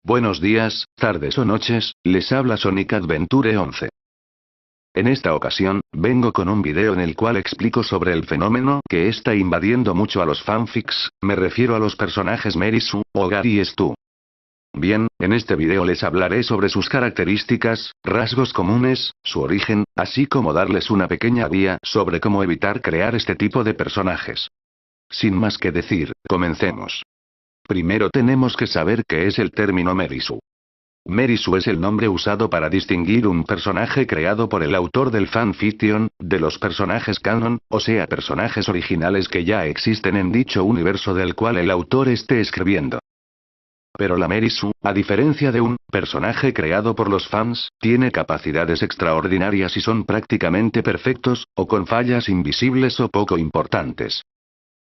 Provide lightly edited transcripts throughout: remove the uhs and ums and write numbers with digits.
Buenos días, tardes o noches, les habla Sonic Adventure 11. En esta ocasión, vengo con un video en el cual explico sobre el fenómeno que está invadiendo mucho a los fanfics, me refiero a los personajes Merisu, o Gary Stu. Bien, en este video les hablaré sobre sus características, rasgos comunes, su origen, así como darles una pequeña guía sobre cómo evitar crear este tipo de personajes. Sin más que decir, comencemos. Primero tenemos que saber qué es el término Merisu. Merisu es el nombre usado para distinguir un personaje creado por el autor del fanfiction, de los personajes canon, o sea personajes originales que ya existen en dicho universo del cual el autor esté escribiendo. Pero la Merisu, a diferencia de un personaje creado por los fans, tiene capacidades extraordinarias y son prácticamente perfectos, o con fallas invisibles o poco importantes.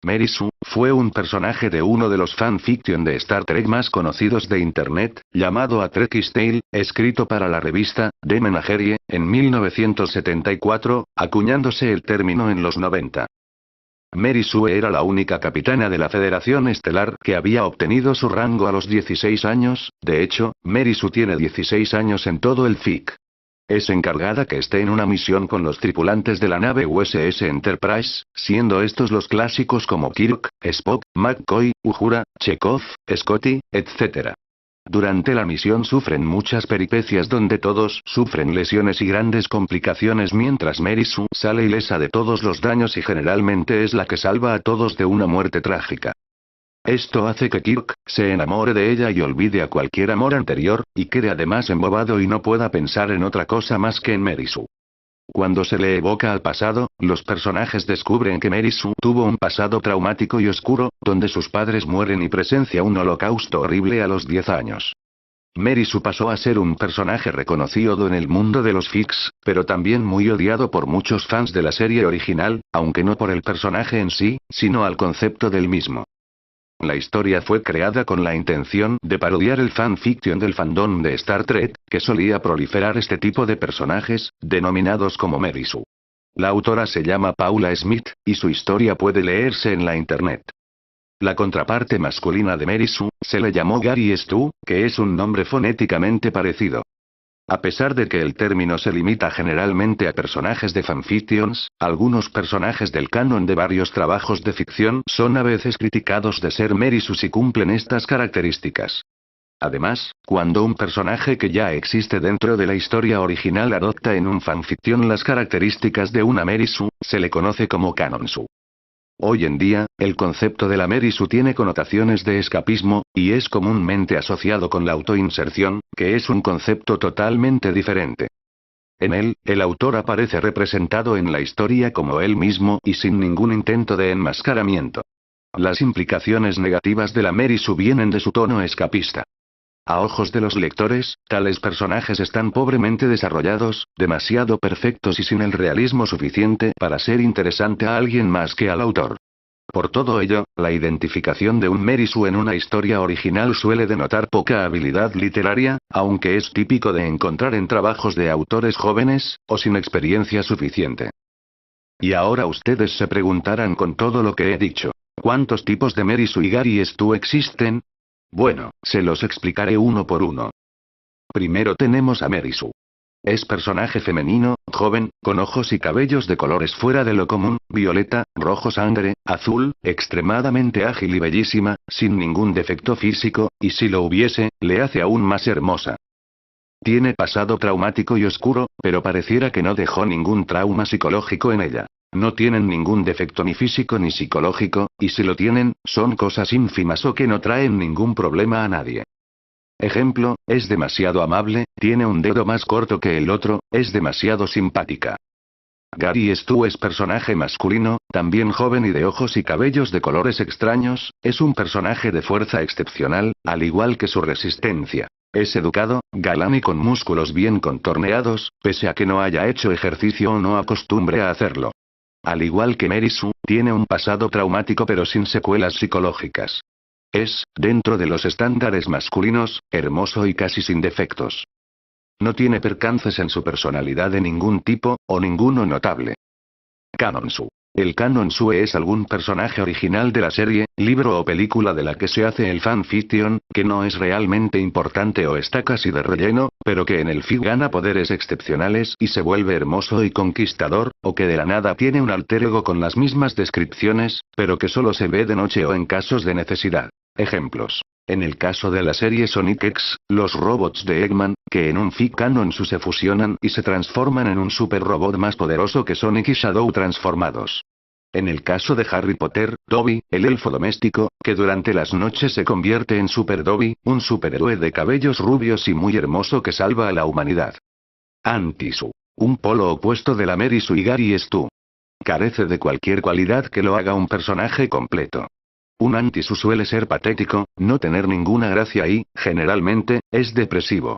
Merisu fue un personaje de uno de los fanfiction de Star Trek más conocidos de Internet, llamado A Trek's Tale, escrito para la revista The Menagerie, en 1974, acuñándose el término en los 90. Merisu era la única capitana de la Federación Estelar que había obtenido su rango a los 16 años, de hecho, Merisu tiene 16 años en todo el FIC. Es encargada que esté en una misión con los tripulantes de la nave USS Enterprise, siendo estos los clásicos como Kirk, Spock, McCoy, Uhura, Chekhov, Scotty, etc. Durante la misión sufren muchas peripecias donde todos sufren lesiones y grandes complicaciones mientras Merisu sale ilesa de todos los daños y generalmente es la que salva a todos de una muerte trágica. Esto hace que Kirk se enamore de ella y olvide a cualquier amor anterior, y quede además embobado y no pueda pensar en otra cosa más que en Merisu. Cuando se le evoca al pasado, los personajes descubren que Merisu tuvo un pasado traumático y oscuro, donde sus padres mueren y presencia un holocausto horrible a los 10 años. Merisu pasó a ser un personaje reconocido en el mundo de los fics, pero también muy odiado por muchos fans de la serie original, aunque no por el personaje en sí, sino al concepto del mismo. La historia fue creada con la intención de parodiar el fanfiction del fandom de Star Trek, que solía proliferar este tipo de personajes, denominados como Merisu. La autora se llama Paula Smith, y su historia puede leerse en la internet. La contraparte masculina de Merisu, se le llamó Gary Stu, que es un nombre fonéticamente parecido. A pesar de que el término se limita generalmente a personajes de fanfictions, algunos personajes del canon de varios trabajos de ficción son a veces criticados de ser Merisu si cumplen estas características. Además, cuando un personaje que ya existe dentro de la historia original adopta en un fanfiction las características de una Merisu, se le conoce como canonsu. Hoy en día, el concepto de la Merisu tiene connotaciones de escapismo, y es comúnmente asociado con la autoinserción, que es un concepto totalmente diferente. En él, el autor aparece representado en la historia como él mismo y sin ningún intento de enmascaramiento. Las implicaciones negativas de la Merisu vienen de su tono escapista. A ojos de los lectores, tales personajes están pobremente desarrollados, demasiado perfectos y sin el realismo suficiente para ser interesante a alguien más que al autor. Por todo ello, la identificación de un Merisu en una historia original suele denotar poca habilidad literaria, aunque es típico de encontrar en trabajos de autores jóvenes, o sin experiencia suficiente. Y ahora ustedes se preguntarán con todo lo que he dicho, ¿cuántos tipos de Merisu y Gary Stu existen? Bueno, se los explicaré uno por uno. Primero tenemos a Merisu. Es personaje femenino, joven, con ojos y cabellos de colores fuera de lo común, violeta, rojo sangre, azul, extremadamente ágil y bellísima, sin ningún defecto físico, y si lo hubiese, le hace aún más hermosa. Tiene pasado traumático y oscuro, pero pareciera que no dejó ningún trauma psicológico en ella. No tienen ningún defecto ni físico ni psicológico, y si lo tienen, son cosas ínfimas o que no traen ningún problema a nadie. Ejemplo, es demasiado amable, tiene un dedo más corto que el otro, es demasiado simpática. Gary Stu es personaje masculino, también joven y de ojos y cabellos de colores extraños, es un personaje de fuerza excepcional, al igual que su resistencia. Es educado, galán y con músculos bien contorneados, pese a que no haya hecho ejercicio o no acostumbre a hacerlo. Al igual que Merisu, tiene un pasado traumático pero sin secuelas psicológicas. Es, dentro de los estándares masculinos, hermoso y casi sin defectos. No tiene percances en su personalidad de ningún tipo, o ninguno notable. Canonsu. El canon Sue es algún personaje original de la serie, libro o película de la que se hace el fanfiction, que no es realmente importante o está casi de relleno, pero que en el fic gana poderes excepcionales y se vuelve hermoso y conquistador, o que de la nada tiene un alter ego con las mismas descripciones, pero que solo se ve de noche o en casos de necesidad. Ejemplos. En el caso de la serie Sonic X, los robots de Eggman, que en un fic canon se fusionan y se transforman en un super robot más poderoso que Sonic y Shadow transformados. En el caso de Harry Potter, Dobby, el elfo doméstico, que durante las noches se convierte en Super Dobby, un superhéroe de cabellos rubios y muy hermoso que salva a la humanidad. Anti-Su. Un polo opuesto de la Mary Sue y Gary Stu. Carece de cualquier cualidad que lo haga un personaje completo. Un anti-Su suele ser patético, no tener ninguna gracia y, generalmente, es depresivo.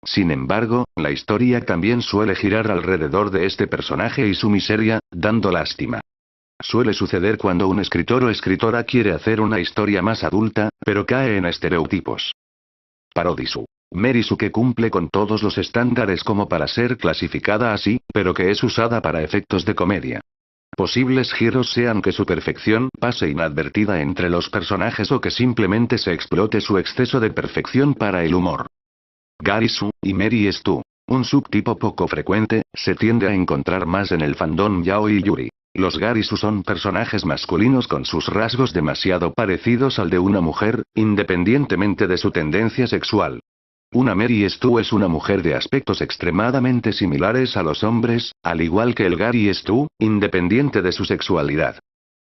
Sin embargo, la historia también suele girar alrededor de este personaje y su miseria, dando lástima. Suele suceder cuando un escritor o escritora quiere hacer una historia más adulta, pero cae en estereotipos. Parodisu. Mary Sue que cumple con todos los estándares como para ser clasificada así, pero que es usada para efectos de comedia. Posibles giros sean que su perfección pase inadvertida entre los personajes o que simplemente se explote su exceso de perfección para el humor. Gary Sue y Mary Stu. Un subtipo poco frecuente, se tiende a encontrar más en el fandom yaoi y yuri. Los Gary Sue son personajes masculinos con sus rasgos demasiado parecidos al de una mujer, independientemente de su tendencia sexual. Una Mary Stu es una mujer de aspectos extremadamente similares a los hombres, al igual que el Gary Stu, independiente de su sexualidad.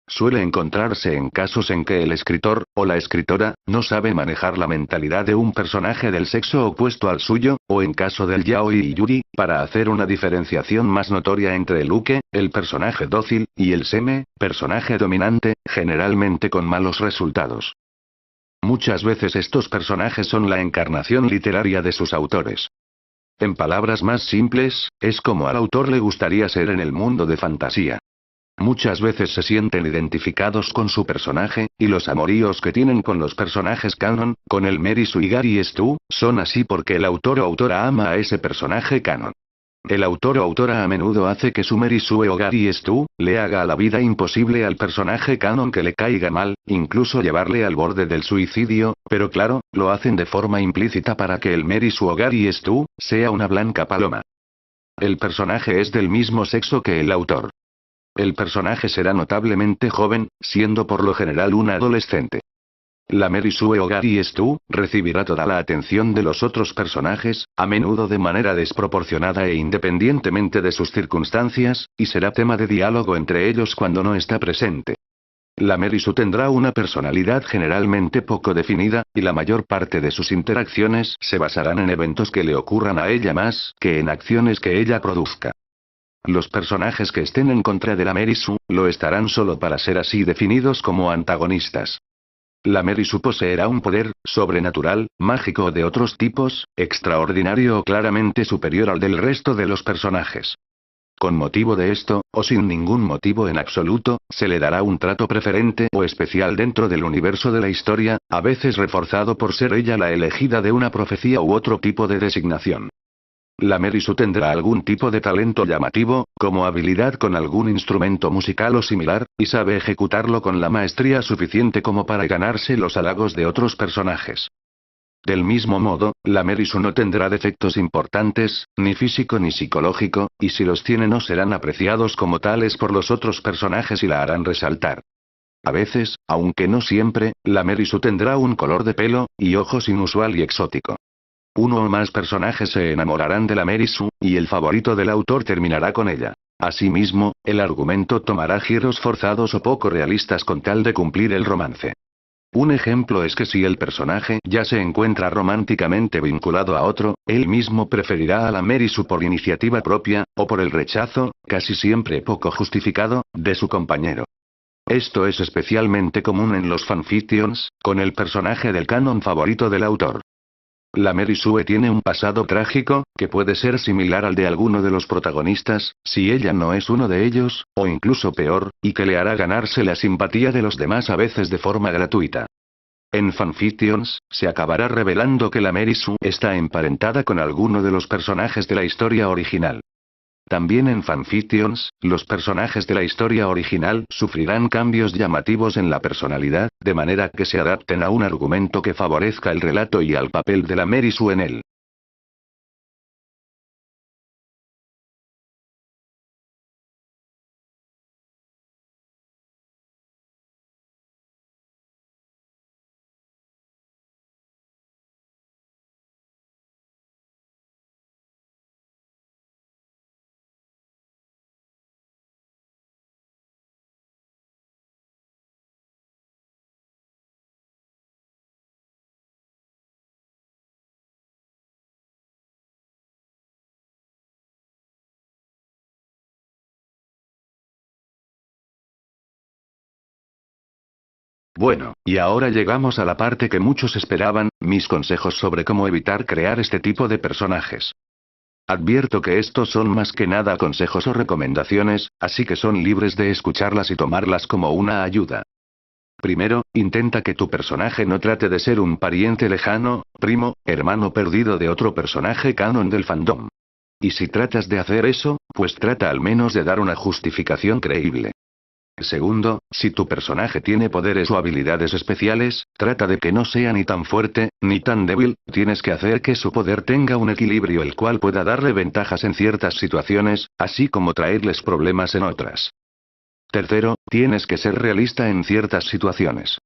Suele encontrarse en casos en que el escritor, o la escritora, no sabe manejar la mentalidad de un personaje del sexo opuesto al suyo, o en caso del yaoi y yuri, para hacer una diferenciación más notoria entre el uke, el personaje dócil, y el seme, personaje dominante, generalmente con malos resultados. Muchas veces estos personajes son la encarnación literaria de sus autores. En palabras más simples, es como al autor le gustaría ser en el mundo de fantasía. Muchas veces se sienten identificados con su personaje, y los amoríos que tienen con los personajes canon, con el Mary Sue y Gary Stu, son así porque el autor o autora ama a ese personaje canon. El autor o autora a menudo hace que su Mary Sue o Gary Stu le haga la vida imposible al personaje canon que le caiga mal, incluso llevarle al borde del suicidio, pero claro, lo hacen de forma implícita para que el Mary Sue o Gary Stu sea una blanca paloma. El personaje es del mismo sexo que el autor. El personaje será notablemente joven, siendo por lo general un adolescente. La Mary Sue o Gary Stu recibirá toda la atención de los otros personajes, a menudo de manera desproporcionada e independientemente de sus circunstancias, y será tema de diálogo entre ellos cuando no está presente. La Mary Sue tendrá una personalidad generalmente poco definida, y la mayor parte de sus interacciones se basarán en eventos que le ocurran a ella más que en acciones que ella produzca. Los personajes que estén en contra de la Mary Sue lo estarán solo para ser así definidos como antagonistas. La Mary Sue poseerá un poder sobrenatural, mágico o de otros tipos, extraordinario o claramente superior al del resto de los personajes. Con motivo de esto, o sin ningún motivo en absoluto, se le dará un trato preferente o especial dentro del universo de la historia, a veces reforzado por ser ella la elegida de una profecía u otro tipo de designación. La Mary Sue tendrá algún tipo de talento llamativo, como habilidad con algún instrumento musical o similar, y sabe ejecutarlo con la maestría suficiente como para ganarse los halagos de otros personajes. Del mismo modo, la Mary Sue no tendrá defectos importantes, ni físico ni psicológico, y si los tiene no serán apreciados como tales por los otros personajes y la harán resaltar. A veces, aunque no siempre, la Mary Sue tendrá un color de pelo y ojos inusual y exótico. Uno o más personajes se enamorarán de la Mary Sue, y el favorito del autor terminará con ella. Asimismo, el argumento tomará giros forzados o poco realistas con tal de cumplir el romance. Un ejemplo es que si el personaje ya se encuentra románticamente vinculado a otro, él mismo preferirá a la Mary Sue por iniciativa propia, o por el rechazo, casi siempre poco justificado, de su compañero. Esto es especialmente común en los fanfictions, con el personaje del canon favorito del autor. La Mary Sue tiene un pasado trágico, que puede ser similar al de alguno de los protagonistas, si ella no es uno de ellos, o incluso peor, y que le hará ganarse la simpatía de los demás a veces de forma gratuita. En fanfictions, se acabará revelando que la Mary Sue está emparentada con alguno de los personajes de la historia original. También en fanfictions, los personajes de la historia original sufrirán cambios llamativos en la personalidad, de manera que se adapten a un argumento que favorezca el relato y al papel de la Mary Sue en él. Bueno, y ahora llegamos a la parte que muchos esperaban, mis consejos sobre cómo evitar crear este tipo de personajes. Advierto que estos son más que nada consejos o recomendaciones, así que son libres de escucharlas y tomarlas como una ayuda. Primero, intenta que tu personaje no trate de ser un pariente lejano, primo, hermano perdido de otro personaje canon del fandom. Y si tratas de hacer eso, pues trata al menos de dar una justificación creíble. Segundo, si tu personaje tiene poderes o habilidades especiales, trata de que no sea ni tan fuerte, ni tan débil, tienes que hacer que su poder tenga un equilibrio el cual pueda darle ventajas en ciertas situaciones, así como traerles problemas en otras. Tercero, tienes que ser realista en ciertas situaciones.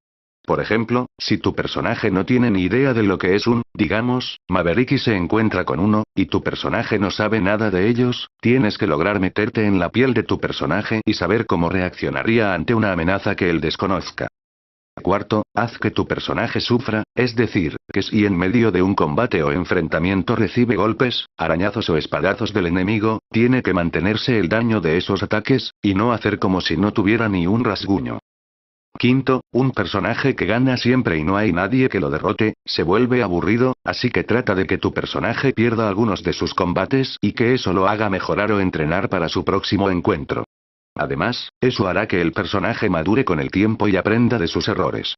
Por ejemplo, si tu personaje no tiene ni idea de lo que es digamos, Maverick y se encuentra con uno, y tu personaje no sabe nada de ellos, tienes que lograr meterte en la piel de tu personaje y saber cómo reaccionaría ante una amenaza que él desconozca. Cuarto, haz que tu personaje sufra, es decir, que si en medio de un combate o enfrentamiento recibe golpes, arañazos o espadazos del enemigo, tiene que mantenerse el daño de esos ataques, y no hacer como si no tuviera ni un rasguño. Quinto, un personaje que gana siempre y no hay nadie que lo derrote, se vuelve aburrido, así que trata de que tu personaje pierda algunos de sus combates y que eso lo haga mejorar o entrenar para su próximo encuentro. Además, eso hará que el personaje madure con el tiempo y aprenda de sus errores.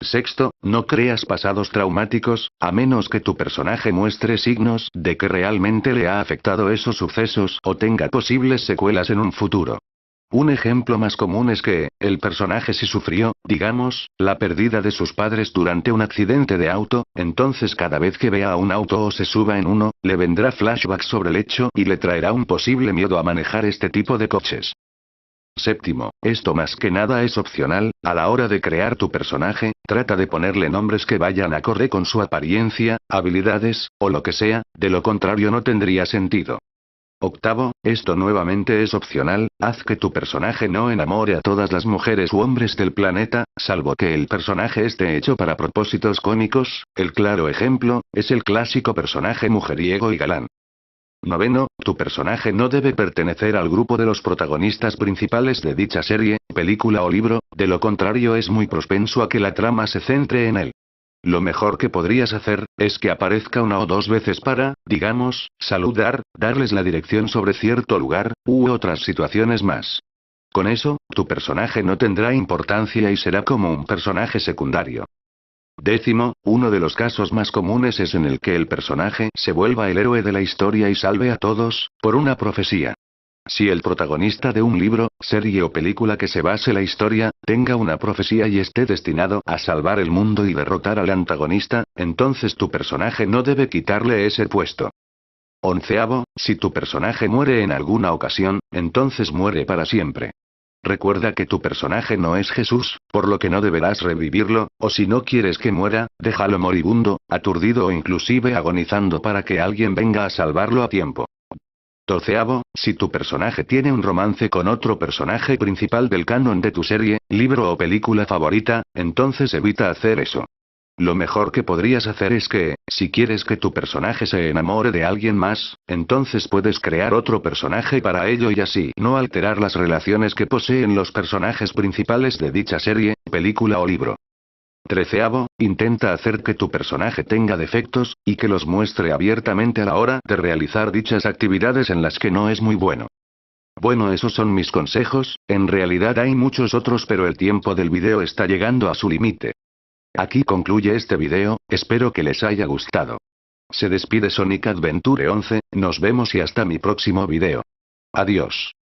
Sexto, no creas pasados traumáticos, a menos que tu personaje muestre signos de que realmente le ha afectado esos sucesos o tenga posibles secuelas en un futuro. Un ejemplo más común es que, el personaje si sufrió, digamos, la pérdida de sus padres durante un accidente de auto, entonces cada vez que vea un auto o se suba en uno, le vendrá flashbacks sobre el hecho y le traerá un posible miedo a manejar este tipo de coches. Séptimo, esto más que nada es opcional, a la hora de crear tu personaje, trata de ponerle nombres que vayan acorde con su apariencia, habilidades, o lo que sea, de lo contrario no tendría sentido. Octavo, esto nuevamente es opcional, haz que tu personaje no enamore a todas las mujeres u hombres del planeta, salvo que el personaje esté hecho para propósitos cómicos, el claro ejemplo, es el clásico personaje mujeriego y galán. Noveno, tu personaje no debe pertenecer al grupo de los protagonistas principales de dicha serie, película o libro, de lo contrario es muy propenso a que la trama se centre en él. Lo mejor que podrías hacer, es que aparezca una o dos veces para, digamos, saludar, darles la dirección sobre cierto lugar, u otras situaciones más. Con eso, tu personaje no tendrá importancia y será como un personaje secundario. Décimo, uno de los casos más comunes es en el que el personaje se vuelva el héroe de la historia y salve a todos, por una profecía. Si el protagonista de un libro, serie o película que se base la historia, tenga una profecía y esté destinado a salvar el mundo y derrotar al antagonista, entonces tu personaje no debe quitarle ese puesto. Onceavo, si tu personaje muere en alguna ocasión, entonces muere para siempre. Recuerda que tu personaje no es Jesús, por lo que no deberás revivirlo, o si no quieres que muera, déjalo moribundo, aturdido o inclusive agonizando para que alguien venga a salvarlo a tiempo. Doceavo, si tu personaje tiene un romance con otro personaje principal del canon de tu serie, libro o película favorita, entonces evita hacer eso. Lo mejor que podrías hacer es que, si quieres que tu personaje se enamore de alguien más, entonces puedes crear otro personaje para ello y así no alterar las relaciones que poseen los personajes principales de dicha serie, película o libro. Treceavo, intenta hacer que tu personaje tenga defectos, y que los muestre abiertamente a la hora de realizar dichas actividades en las que no es muy bueno. Bueno, esos son mis consejos, en realidad hay muchos otros pero el tiempo del video está llegando a su límite. Aquí concluye este video, espero que les haya gustado. Se despide Sonic Adventure 11, nos vemos y hasta mi próximo video. Adiós.